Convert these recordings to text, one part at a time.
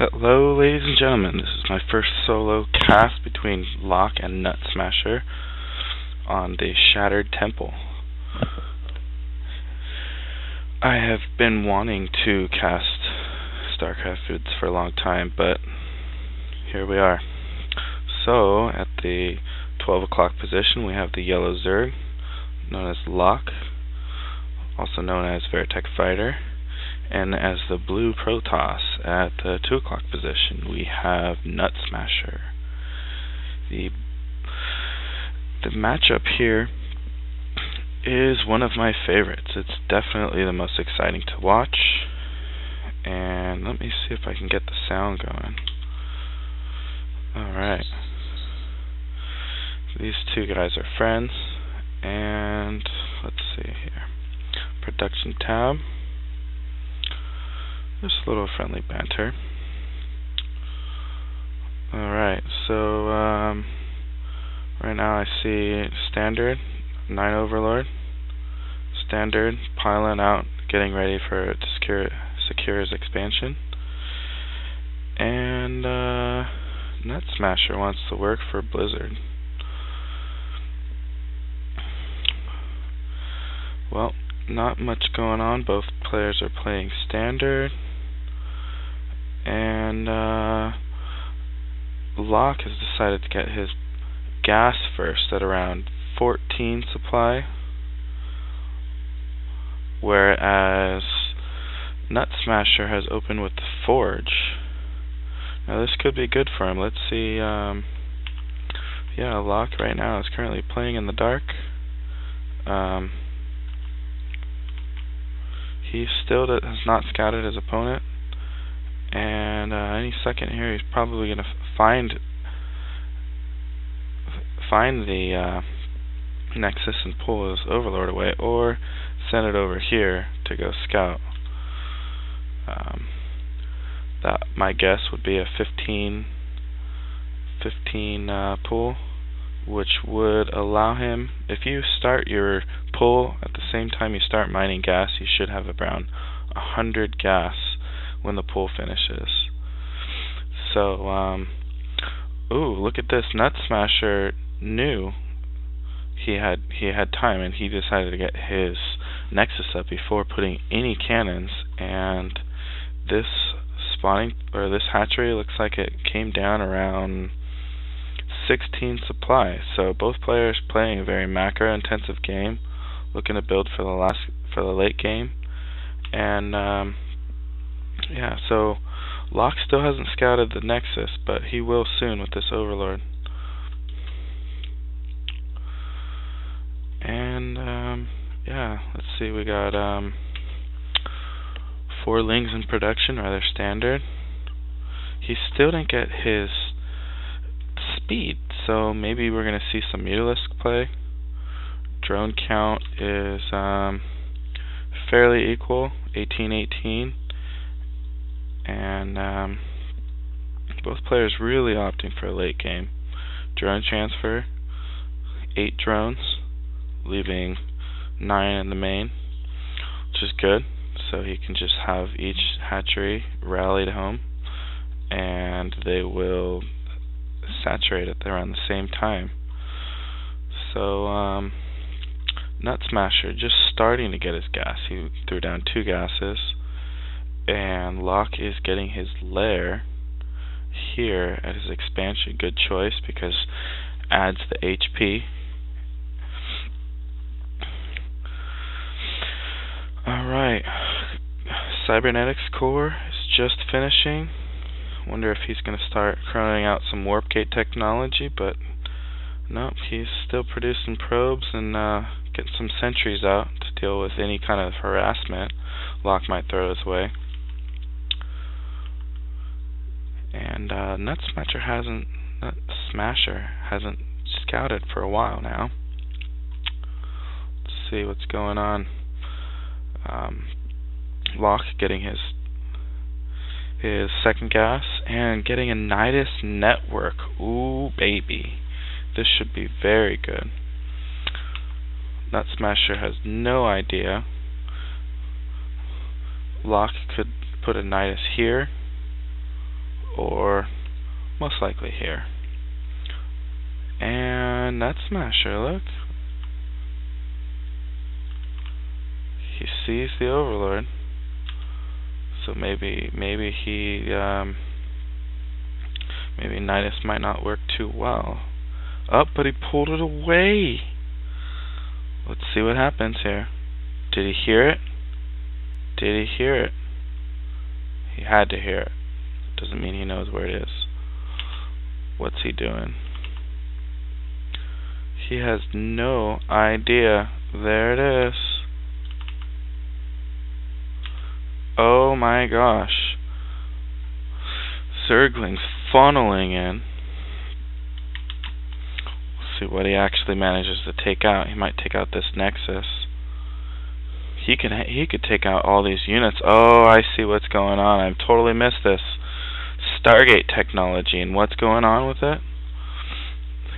Hello, ladies and gentlemen. This is my first solo cast between Locke and Nutsmasher on the Shattered Temple. I have been wanting to cast StarCraft-Vids for a long time, but here we are. So, at the 12 o'clock position, we have the yellow Zerg, known as Locke, also known as Veritech Fighter. And as the blue Protoss at the 2 o'clock position, we have Nutsmasher. The matchup here is one of my favorites. It's definitely the most exciting to watch. And let me see if I can get the sound going. Alright. These two guys are friends. And let's see here. Production tab. Just a little friendly banter. Alright, so right now I see Standard, 9 Overlord. Standard, piling out, getting ready for to secure his expansion. And Nutsmasher wants to work for Blizzard. Well, not much going on. Both players are playing Standard. And Locke has decided to get his gas first at around 14 supply, whereas Nutsmasher has opened with the Forge. Now this could be good for him. Let's see. Yeah, Locke right now is currently playing in the dark. He still has not scouted his opponent. And any second here, he's probably going to find the Nexus and pull his Overlord away, or send it over here to go scout. That my guess would be a 15 pull, which would allow him, if you start your pull at the same time you start mining gas, you should have around 100 gas when the pull finishes. So, ooh, look at this. Nutsmasher knew he had time, and he decided to get his Nexus up before putting any cannons. And this spawning, or this hatchery, looks like it came down around 16 supply. So both players playing a very macro-intensive game, looking to build for the late game. And yeah, so Locke still hasn't scouted the Nexus, but he will soon with this Overlord. And yeah, let's see, we got 4 Lings in production, rather standard. He still didn't get his speed, so maybe we're going to see some Mutalisk play. Drone count is fairly equal, 18-18. And both players really opting for a late game. Drone transfer, 8 drones, leaving 9 in the main, which is good. So he can just have each hatchery rally to home, and they will saturate it around the same time. So Nutsmasher just starting to get his gas. He threw down 2 gases. And Locke is getting his lair here at his expansion. Good choice, because adds the HP. Alright, Cybernetics core is just finishing. Wonder if he's going to start crowing out some warp gate technology, but nope, he's still producing probes and getting some sentries out to deal with any kind of harassment Locke might throw his way. And Nutsmasher hasn't scouted for a while now. Let's see what's going on. Locke getting his second gas and getting a Nidus network. Ooh, baby. This should be very good. Nutsmasher has no idea. Locke could put a Nidus here, or most likely here. And Nutsmasher, look. He sees the Overlord. So maybe Nidus might not work too well. Oh, but he pulled it away. Let's see what happens here. Did he hear it? Did he hear it? He had to hear it. Doesn't mean he knows where it is. What's he doing? He has no idea. There it is. Oh my gosh. Zergling's funneling in. Let's see what he actually manages to take out. He might take out this Nexus. He could take out all these units. Oh, I see what's going on. I've totally missed this. Stargate technology, and what's going on with it?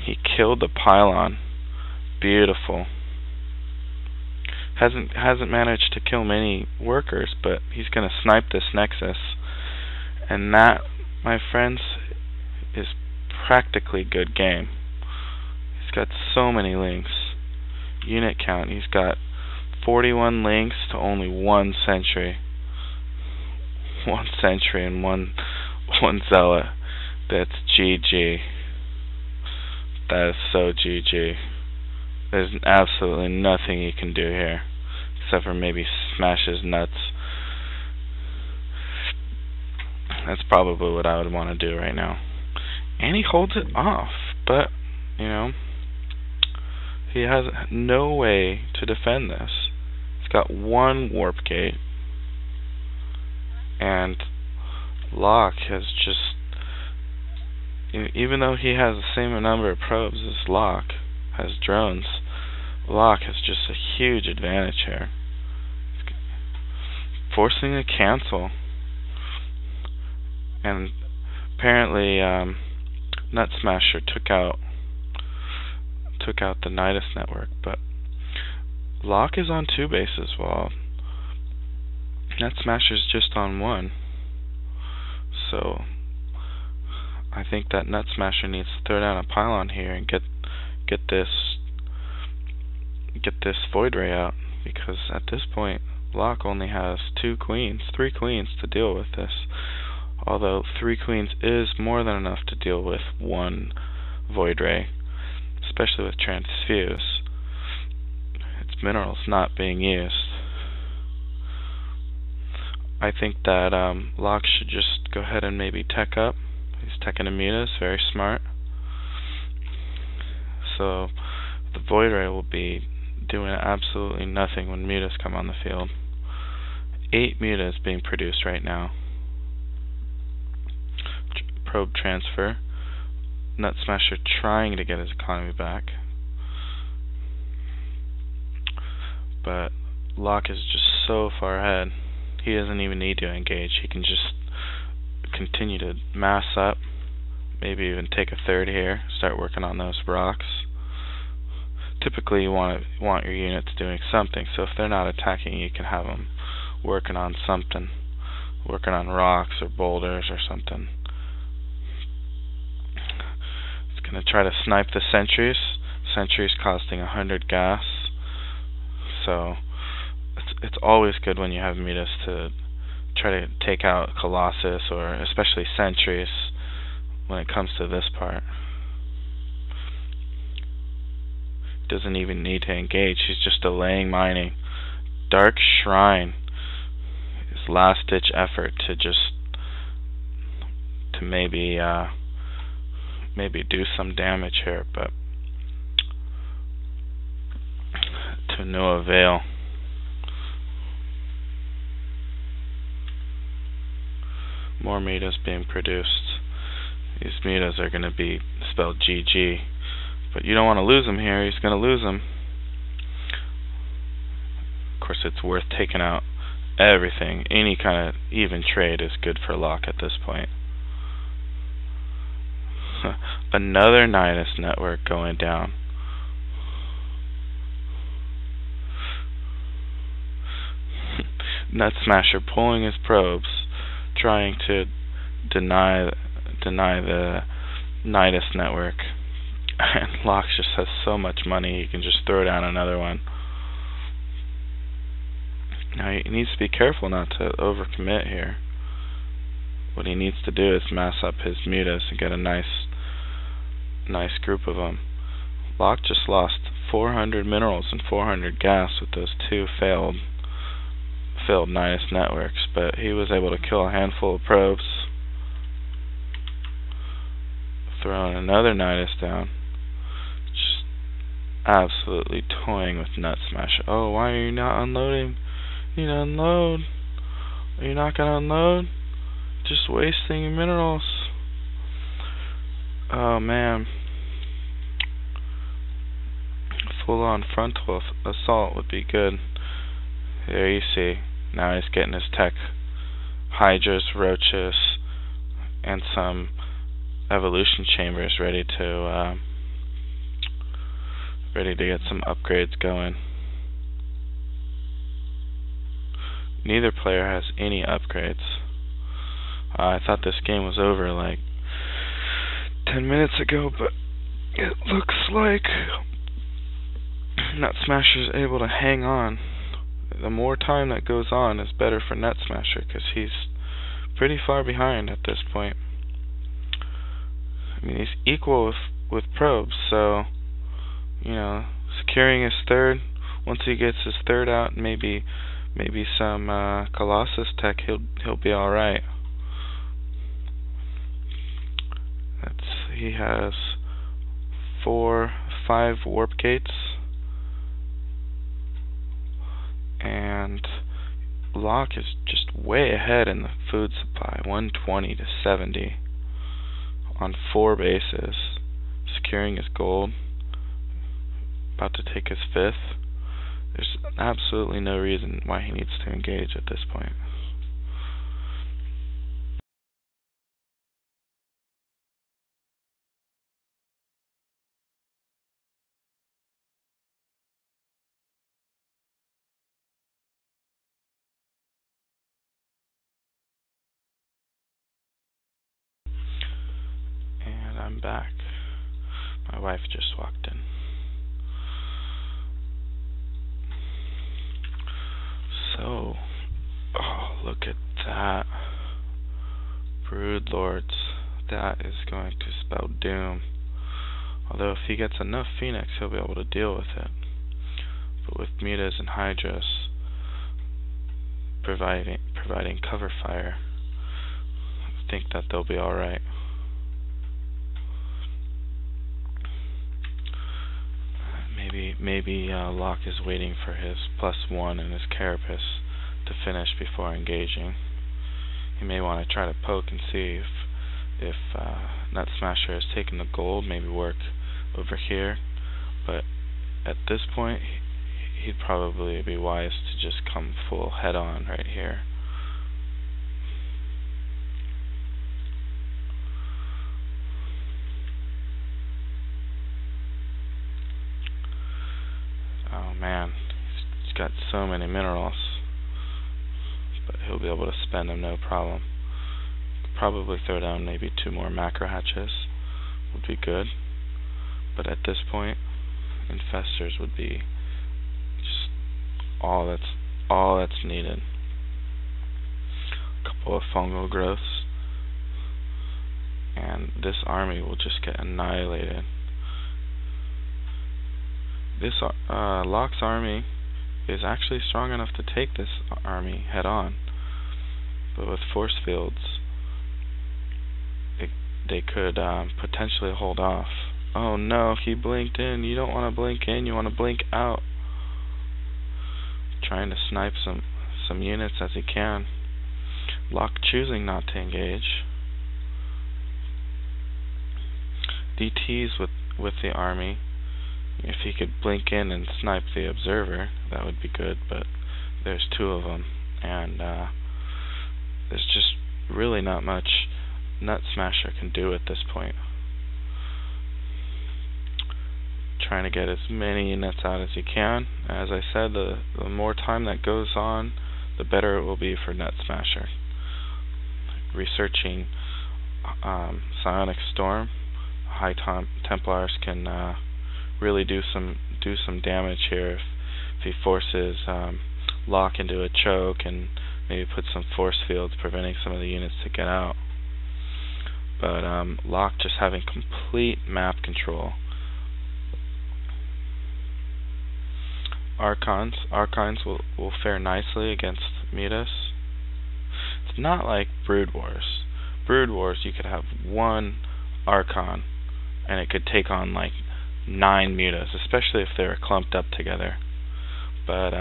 He killed the pylon. Beautiful. Hasn't managed to kill many workers, but he's gonna snipe this Nexus. And that, my friends, is practically good game. He's got so many links. Unit count, he's got 41 links to only 1 sentry. 1 sentry and one zealot. That's GG. That is so GG. There's absolutely nothing he can do here, except for maybe smash his nuts. That's probably what I would want to do right now. And he holds it off, but, you know, he has no way to defend this. He's got 1 warp gate, and Locke has just, even though he has the same number of probes as Locke has drones, Locke has just a huge advantage here. Forcing a cancel. And apparently Nutsmasher took out the Nidus network, but Locke is on 2 bases while Nutsmasher's just on 1. So I think that Nutsmasher needs to throw down a pylon here and get this Void Ray out, because at this point Locke only has 3 queens to deal with this. Although 3 queens is more than enough to deal with 1 Void Ray, especially with Transfuse. Its minerals not being used. I think that Locke should just go ahead and maybe tech up. He's teching a Mutas, very smart. So the Void Ray will be doing absolutely nothing when Mutas come on the field. 8 Mutas being produced right now. Probe transfer. Nutsmasher trying to get his economy back. But Locke is just so far ahead. He doesn't even need to engage. He can just continue to mass up. Maybe even take a third here. Start working on those rocks. Typically you want your units doing something. So if they're not attacking, you can have them working on something. Working on rocks or boulders or something. Gonna try to snipe the sentries. Sentries costing 100 gas. So it's always good when you have Mutas to try to take out Colossus, or especially sentries when it comes to this part. Doesn't even need to engage. He's just delaying mining. Dark Shrine. His last ditch effort to maybe do some damage here, but to no avail. More Mutas being produced. These Mutas are going to be spelled GG, but you don't want to lose him here. He's going to lose him. Of course, it's worth taking out everything. Any kind of even trade is good for Locke at this point. Another Nidus network going down. Nutsmasher pulling his probes, trying to deny deny the Nidus network. And Locke just has so much money, he can just throw down another one. Now he needs to be careful not to overcommit here. What he needs to do is mass up his mutas and get a nice group of them. Locke just lost 400 minerals and 400 gas with those two failed Nidus networks, but he was able to kill a handful of probes. Throwing another Nidus down. Just absolutely toying with Nutsmash. Oh, why are you not unloading? You need to unload. Are you not gonna unload? Just wasting your minerals. Oh man. Full on frontal assault would be good. There you see. Now he's getting his tech. Hydras, roaches, and some evolution chambers ready to get some upgrades going. Neither player has any upgrades. I thought this game was over like 10 minutes ago, but it looks like Nutsmasher is able to hang on. The more time that goes on is better for Nutsmasher, because he's pretty far behind at this point. I mean, he's equal with probes, so, you know, securing his third, once he gets his third out, maybe some Colossus tech, he'll be alright. He has 5 warp gates, and Locke is just way ahead in the food supply, 120 to 70 on 4 bases, securing his gold, about to take his 5th. There's absolutely no reason why he needs to engage at this point. And I'm back. My wife just walked in. So, oh, look at that. Brood Lords. That is going to spell doom. Although if he gets enough Phoenix, he'll be able to deal with it. But with Mutas and Hydras providing cover fire, I think that they'll be alright. Maybe Locke is waiting for his +1 and his Carapace to finish before engaging. He may want to try to poke and see if Nutsmasher has taken the gold, maybe work over here. But at this point, he'd probably be wise to just come full head on right here. Oh man, he's got so many minerals, but he'll be able to spend them no problem. Probably throw down maybe 2 more macro hatches would be good, but at this point, infestors would be just all that's needed. A couple of fungal growths, and this army will just get annihilated. This Locke's army is actually strong enough to take this army head on, but with force fields, they could potentially hold off. Oh no, he blinked in. You don't want to blink in, you want to blink out. Trying to snipe some units as he can. Locke choosing not to engage. DTs with the army. If he could blink in and snipe the observer, that would be good, but there's 2 of them, and there's just really not much Nutsmasher can do at this point. Trying to get as many units out as he can. As I said, the more time that goes on, the better it will be for Nutsmasher. Researching Psionic Storm, high Templars can really do some damage here if he forces Locke into a choke and maybe put some force fields preventing some of the units to get out. But Locke just having complete map control. Archons will fare nicely against Mutas. It's not like Brood Wars. Brood Wars, you could have one Archon and it could take on like 9 Mutas, especially if they were clumped up together. But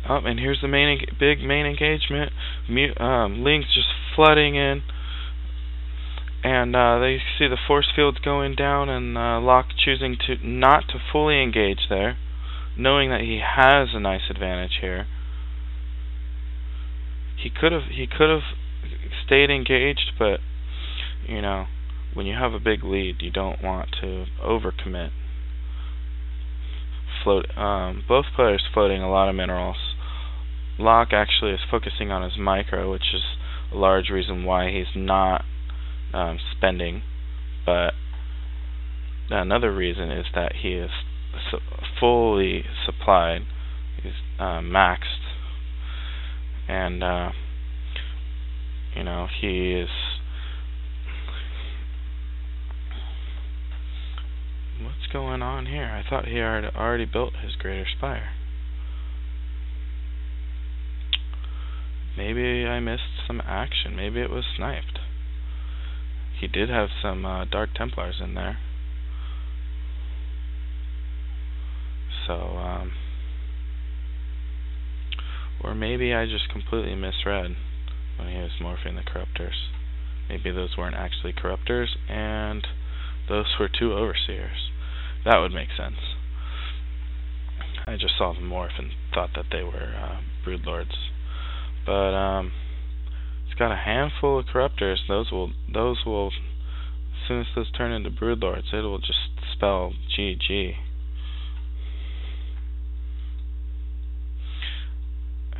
and here's the big main engagement. Ling's just flooding in, and they see the force fields going down, and Locke choosing not to fully engage there, knowing that he has a nice advantage here. He could have stayed engaged, but you know, when you have a big lead, you don't want to overcommit. Both players floating a lot of minerals. Locke actually is focusing on his micro, which is a large reason why he's not spending. But another reason is that he is fully supplied. He's maxed, and you know, he is. What's going on here? I thought he had already built his Greater Spire. Maybe I missed some action. Maybe it was sniped. He did have some Dark Templars in there. So, or maybe I just completely misread when he was morphing the Corruptors. Maybe those weren't actually Corruptors, and those were 2 Overseers. That would make sense. I just saw them morph and thought that they were Broodlords. But it's got a handful of Corruptors. Those will, as soon as those turn into Broodlords, it will just spell GG.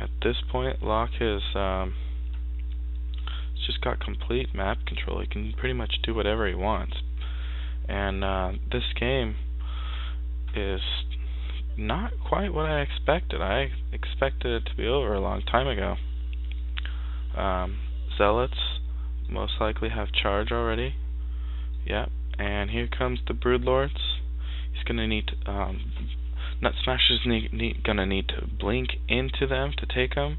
At this point, Locke has just got complete map control. He can pretty much do whatever he wants. And this game is not quite what I expected. I expected it to be over a long time ago. Zealots most likely have charge already. Yep. And here comes the Broodlords. He's gonna need to, Nutsmasher's gonna need to blink into them to take them,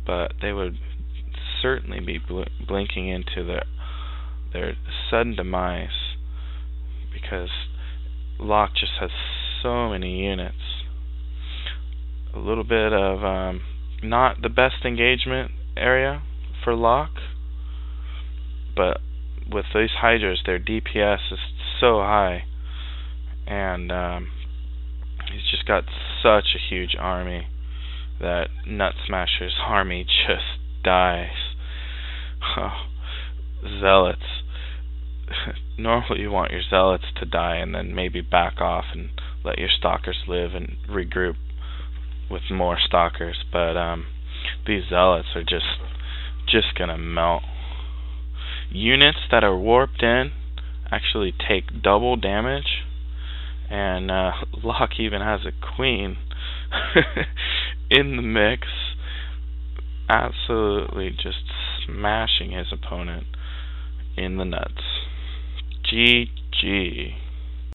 but they would certainly be blinking into their sudden demise, because Locke just has so many units. A little bit of not the best engagement area for Locke, but with these Hydras, their DPS is so high, and he's just got such a huge army that Nutsmasher's army just dies. Zealots. Normally you want your Zealots to die and then maybe back off and let your Stalkers live and regroup with more Stalkers, but these Zealots are just gonna melt. Units that are warped in actually take double damage, and Locke even has a Queen in the mix, absolutely just smashing his opponent in the nuts. GG.